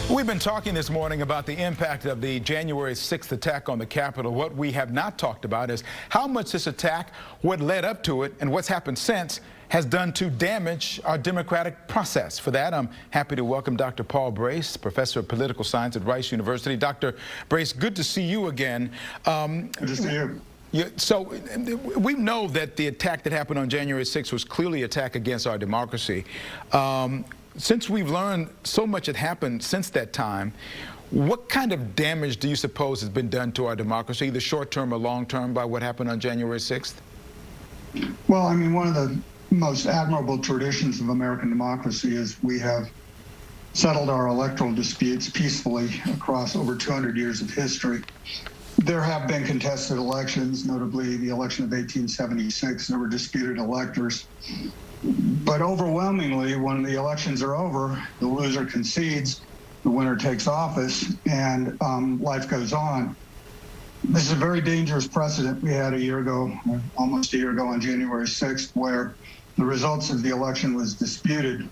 We've been talking this morning about the impact of the January 6th attack on the Capitol. What we have not talked about is how much this attack, what led up to it, and what's happened since has done to damage our democratic process. For that, I'm happy to welcome Dr. Paul Brace, professor of political science at Rice University. Dr. Brace, good to see you again. Good to see you. So we know that the attack that happened on January 6th was clearly an attack against our democracy. Since we've learned so much had happened since that time, what kind of damage do you suppose has been done to our democracy, either short-term or long-term, by what happened on January 6th? Well, I mean, one of the most admirable traditions of American democracy is we have settled our electoral disputes peacefully across over 200 years of history. There have been contested elections, notably the election of 1876. There were disputed electors. But overwhelmingly, when the elections are over, the loser concedes, the winner takes office, and life goes on. This is a very dangerous precedent we had a year ago, almost a year ago on January 6th, where the results of the election was disputed.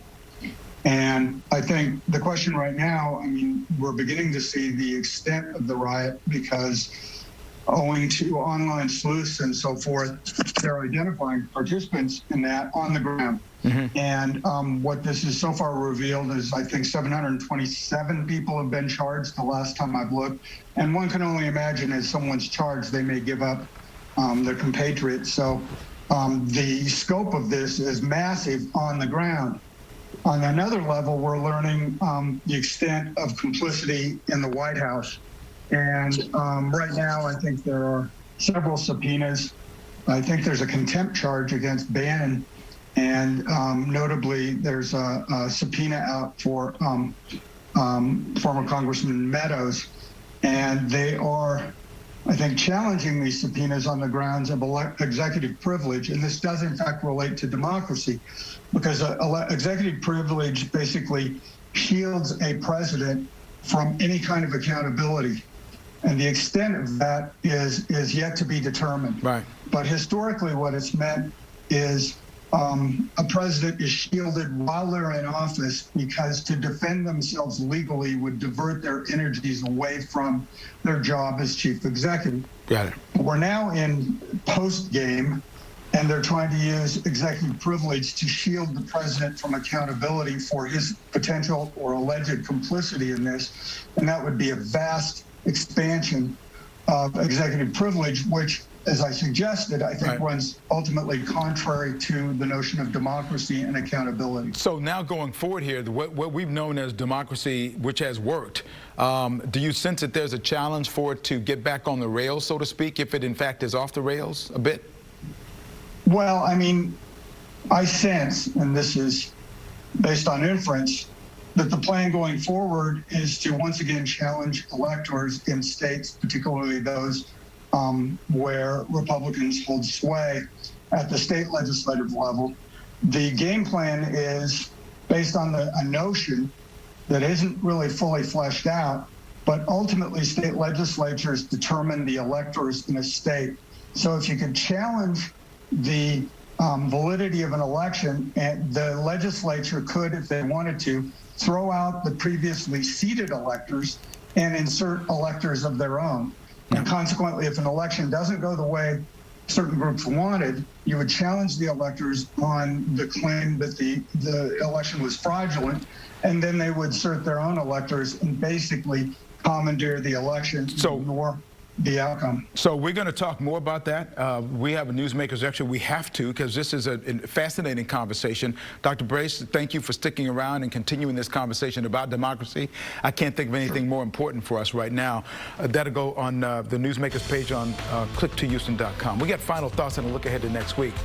And I think the question right now, I mean, we're beginning to see the extent of the riot because owing to online sleuths and so forth, they're identifying participants in that on the ground. And what this has so far revealed is, I think, 727 people have been charged the last time I've looked. And one can only imagine as someone's charged, they may give up their compatriots. So the scope of this is massive on the ground. On another level, we're learning the extent of complicity in the White House. And right now, I think there are several subpoenas. I think there's a contempt charge against Bannon. And notably, there's a subpoena out for former Congressman Meadows. And they are, I think, challenging these subpoenas on the grounds of executive privilege. And this does, in fact, relate to democracy, because executive privilege basically shields a president from any kind of accountability. And the extent of that is yet to be determined. Right. But historically, what it's meant is a president is shielded while they're in office because to defend themselves legally would divert their energies away from their job as chief executive. Got it. We're now in post-game, and they're trying to use executive privilege to shield the president from accountability for his potential or alleged complicity in this. And that would be a vast expansion of executive privilege, which, as I suggested, I think runs ultimately contrary to the notion of democracy and accountability. So now going forward here, what we've known as democracy, which has worked, do you sense that there's a challenge for it to get back on the rails, so to speak, if it in fact is off the rails a bit? Well, I mean, I sense, and this is based on inference, that the plan going forward is to once again challenge electors in states, particularly those where Republicans hold sway at the state legislative level. The game plan is based on a notion that isn't really fully fleshed out, but ultimately state legislatures determine the electors in a state. So if you could challenge the validity of an election, and the legislature could, if they wanted to, throw out the previously seated electors and insert electors of their own. And consequently, if an election doesn't go the way certain groups wanted, you would challenge the electors on the claim that the election was fraudulent, and then they would insert their own electors and basically commandeer the election and ignore the outcome. So we're going to talk more about that. We have a Newsmakers. Actually, we have to, because this is a fascinating conversation. Dr. Brace, thank you for sticking around and continuing this conversation about democracy. I can't think of anything more important for us right now. That'll go on the Newsmakers page on click2houston.com. We got final thoughts and a look ahead to next week.